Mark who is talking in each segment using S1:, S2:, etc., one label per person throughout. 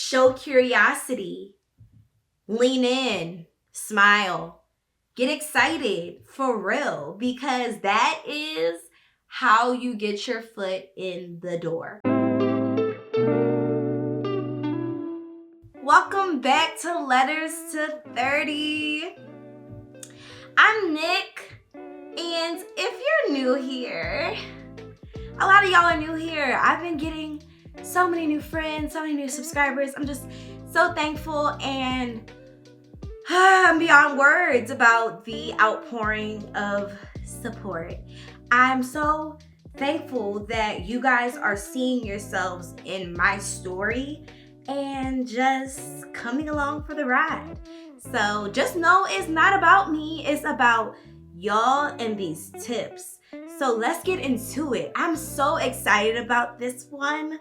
S1: show curiosity, lean in, smile, get excited for real, because that is how you get your foot in the door. Welcome back to Letters to 30. I'm Nick, and if you're new here, a lot of y'all are new here. I've been getting so many new friends, so many new subscribers. I'm just so thankful, and I'm beyond words about the outpouring of support. I'm so thankful that you guys are seeing yourselves in my story and just coming along for the ride. So just know it's not about me, it's about y'all and these tips. So let's get into it. I'm so excited about this one,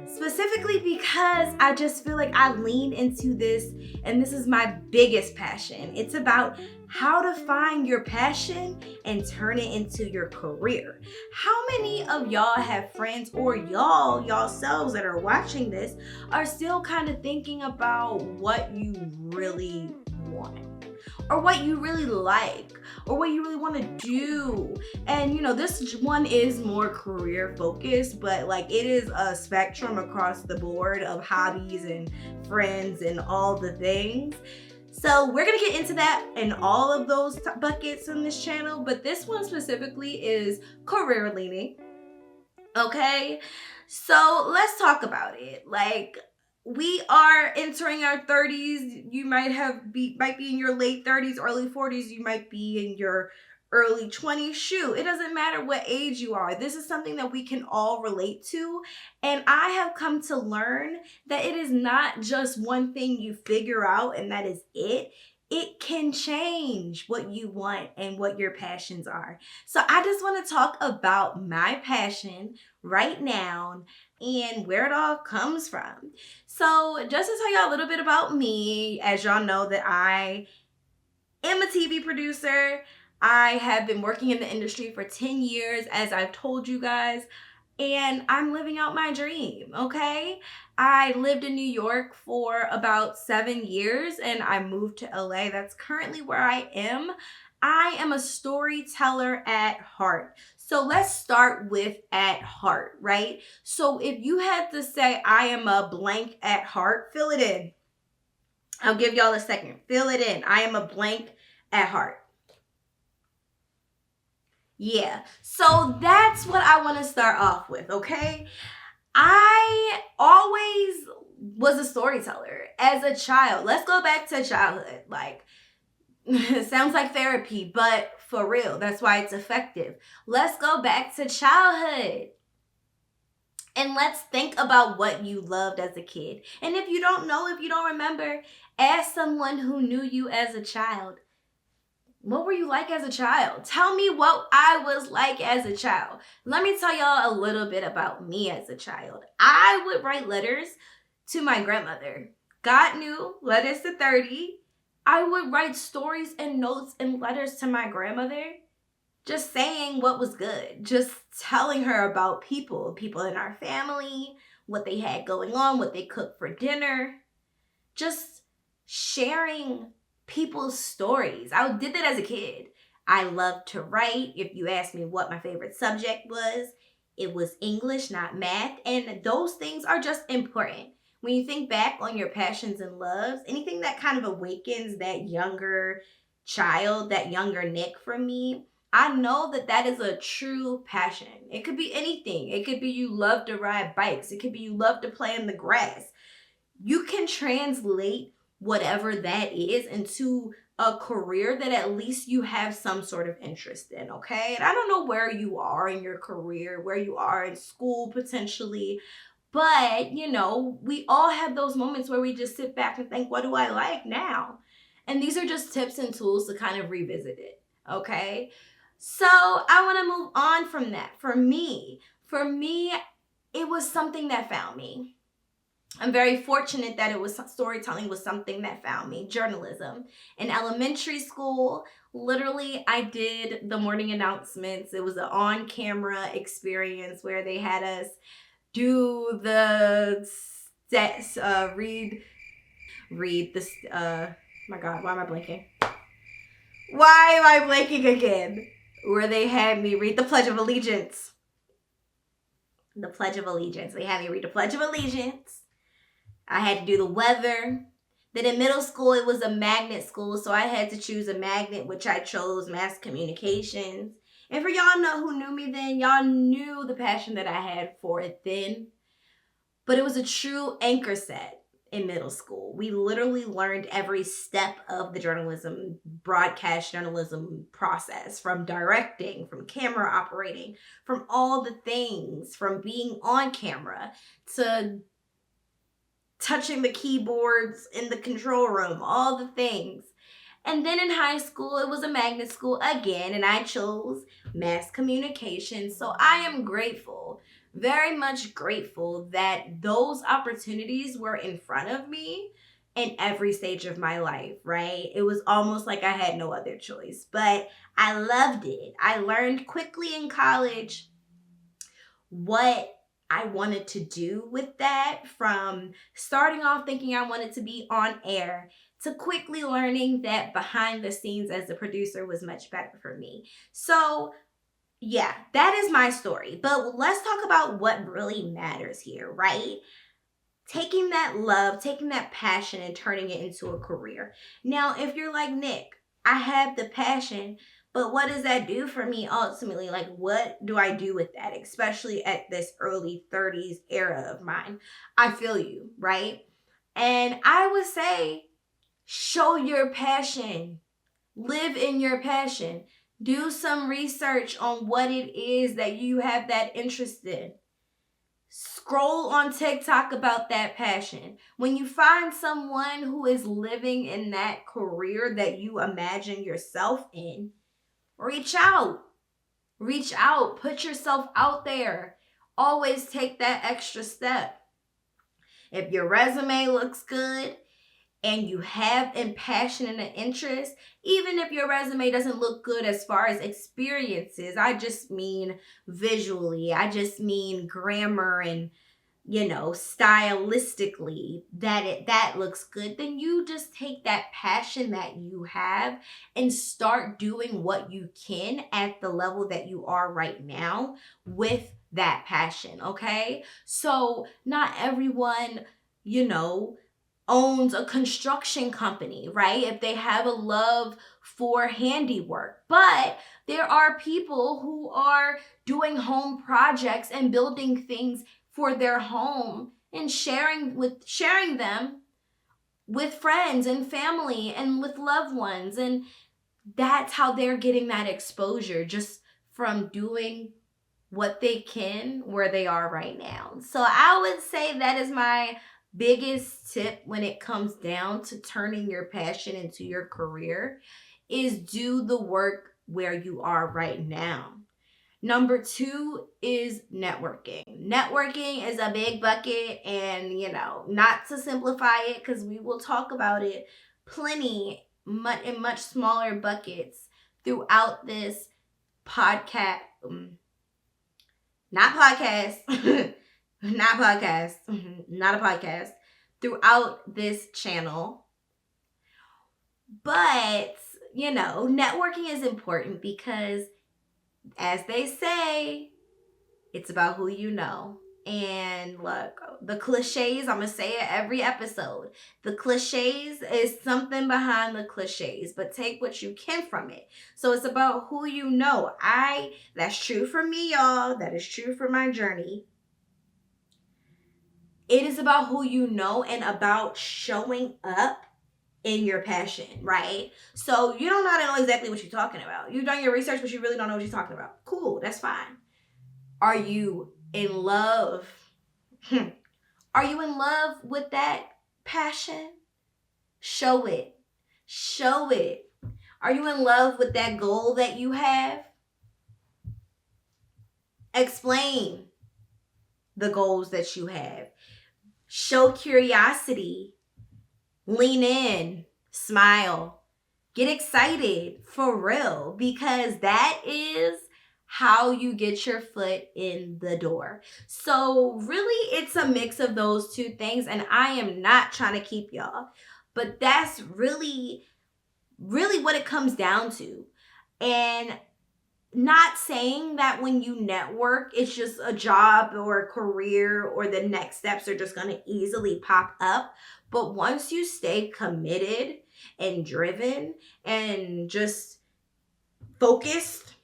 S1: specifically because I just feel like I lean into this, and this is my biggest passion. It's about how to find your passion and turn it into your career. How many of y'all have friends, or y'all-selves that are watching this are still kind of thinking about what you really want, or what you really like, or what you really want to do? And this one is more career focused, but like it is a spectrum across the board of hobbies and friends and all the things. So we're gonna get into that and all of those buckets on this channel, but this one specifically is career leaning. Okay, so let's talk about it. Like, we are entering our 30s. You might be in your late 30s, early 40s. You might be in your early 20s. Shoot, it doesn't matter what age you are. This is something that we can all relate to. And I have come to learn that it is not just one thing you figure out and that is it. It can change what you want and what your passions are. So I just want to talk about my passion right now and where it all comes from. So just to tell y'all a little bit about me, as y'all know that I am a TV producer. I have been working in the industry for 10 years, as I've told you guys, and I'm living out my dream, okay? I lived in New York for about 7 years, and I moved to LA. That's currently where I am. I am a storyteller at heart. So let's start with at heart, right? So if you had to say I am a blank at heart, fill it in. I'll give y'all a second. Fill it in. I am a blank at heart. Yeah, so that's what I want to start off with, okay? I always was a storyteller as a child. Let's go back to childhood. Like, it sounds like therapy, but for real, that's why it's effective. Let's go back to childhood. And let's think about what you loved as a kid. And if you don't know, if you don't remember, ask someone who knew you as a child. What were you like as a child? Tell me what I was like as a child. Let me tell y'all a little bit about me as a child. I would write letters to my grandmother. God knew, letters to 30. I would write stories and notes and letters to my grandmother, just saying what was good, just telling her about people in our family, what they had going on, what they cooked for dinner, just sharing people's stories. I did that as a kid. I loved to write. If you asked me what my favorite subject was, it was English, not math. And those things are just important. When you think back on your passions and loves, anything that kind of awakens that younger child, that younger Nick from me, I know that that is a true passion. It could be anything. It could be you love to ride bikes. It could be you love to play in the grass. You can translate whatever that is into a career that at least you have some sort of interest in, okay? And I don't know where you are in your career, where you are in school potentially, but we all have those moments where we just sit back and think, what do I like now? And these are just tips and tools to kind of revisit it, okay? So I want to move on from that. For me, it was something that found me. I'm very fortunate that storytelling was something that found me. Journalism. In elementary school, literally, I did the morning announcements. It was an on-camera experience where they had us do the read this. My God, why am I blanking? Why am I blanking again? Where they had me read the Pledge of Allegiance. The Pledge of Allegiance. They had me read the Pledge of Allegiance. I had to do the weather. Then in middle school, it was a magnet school, so I had to choose a magnet, which I chose mass communications. And for y'all know who knew me then, y'all knew the passion that I had for it then. But it was a true anchor set in middle school. We literally learned every step of the journalism, broadcast journalism process, from directing, from camera operating, from all the things, from being on camera to touching the keyboards in the control room, all the things. And then in high school, it was a magnet school again, and I chose mass communication. So I am grateful, very much grateful, that those opportunities were in front of me in every stage of my life, right? It was almost like I had no other choice, but I loved it. I learned quickly in college what I wanted to do with that, from starting off thinking I wanted to be on air to quickly learning that behind the scenes as a producer was much better for me. So yeah, that is my story. But let's talk about what really matters here, right? Taking that love, taking that passion and turning it into a career. Now, if you're like, Nick, I have the passion, but what does that do for me ultimately? Like, what do I do with that, especially at this early 30s era of mine? I feel you, right? And I would say, show your passion. Live in your passion. Do some research on what it is that you have that interest in. Scroll on TikTok about that passion. When you find someone who is living in that career that you imagine yourself in, reach out. Reach out. Put yourself out there. Always take that extra step. If your resume looks good and you have a passion and an interest, even if your resume doesn't look good as far as experiences, I just mean visually, I just mean grammar and, stylistically, that looks good, then you just take that passion that you have and start doing what you can at the level that you are right now with that passion, okay? So not everyone, owns a construction company, right? If they have a love for handiwork. But there are people who are doing home projects and building things for their home and sharing them with friends and family and with loved ones. And that's how they're getting that exposure, just from doing what they can where they are right now. So I would say that is my biggest tip when it comes down to turning your passion into your career, is do the work where you are right now. Number 2 is networking. Networking is a big bucket, and not to simplify it, because we will talk about it plenty in much smaller buckets throughout this podcast. Not podcast. Not podcast. Not a podcast. Throughout this channel. But, networking is important because, as they say, it's about who you know. And look, the cliches, I'm going to say it every episode. The cliches is something behind the cliches, but take what you can from it. So it's about who you know. That's true for me, y'all. That is true for my journey. It is about who you know and about showing up in your passion, right? So you don't know exactly what you're talking about. You've done your research, but you really don't know what you're talking about. Cool, that's fine. Are you in love? Are you in love with that passion? Show it. Show it. Are you in love with that goal that you have? Explain the goals that you have. Show curiosity. Lean in. Smile. Get excited for real, because that is how you get your foot in the door. So really, it's a mix of those two things, and I am not trying to keep y'all, but that's really what it comes down to. And not saying that when you network, it's just a job or a career or the next steps are just going to easily pop up. But once you stay committed and driven and just focused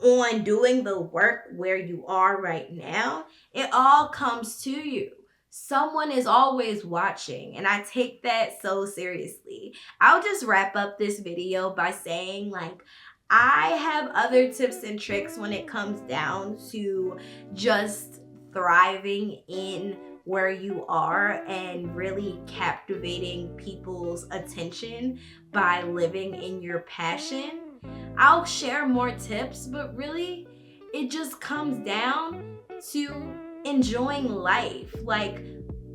S1: on doing the work where you are right now, it all comes to you. Someone is always watching, and I take that so seriously. I'll just wrap up this video by saying, like, I have other tips and tricks when it comes down to just thriving in where you are and really captivating people's attention by living in your passion. I'll share more tips, but really it just comes down to enjoying life, like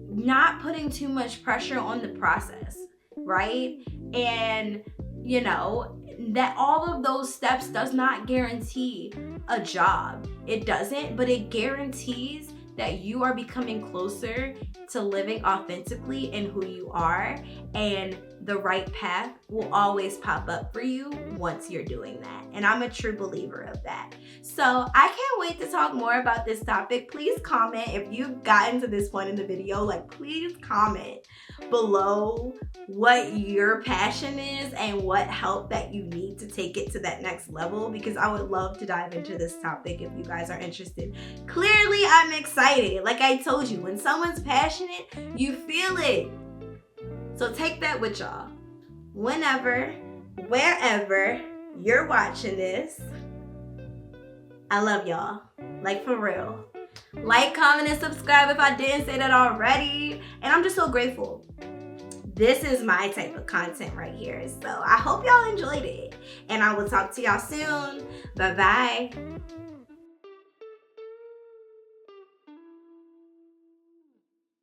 S1: not putting too much pressure on the process, right? And you know, that all of those steps does not guarantee a job. It doesn't, but it guarantees that you are becoming closer to living authentically in who you are, and the right path will always pop up for you once you're doing that. And I'm a true believer of that. So I can't wait to talk more about this topic. Please comment if you've gotten to this point in the video. Like, please comment below what your passion is and what help that you need to take it to that next level, because I would love to dive into this topic if you guys are interested. Clearly, I'm excited. Like I told you, when someone's passionate, you feel it. So take that with y'all. Whenever, wherever you're watching this, I love y'all. Like, for real. Like, comment, and subscribe if I didn't say that already. And I'm just so grateful. This is my type of content right here. So I hope y'all enjoyed it. And I will talk to y'all soon. Bye-bye.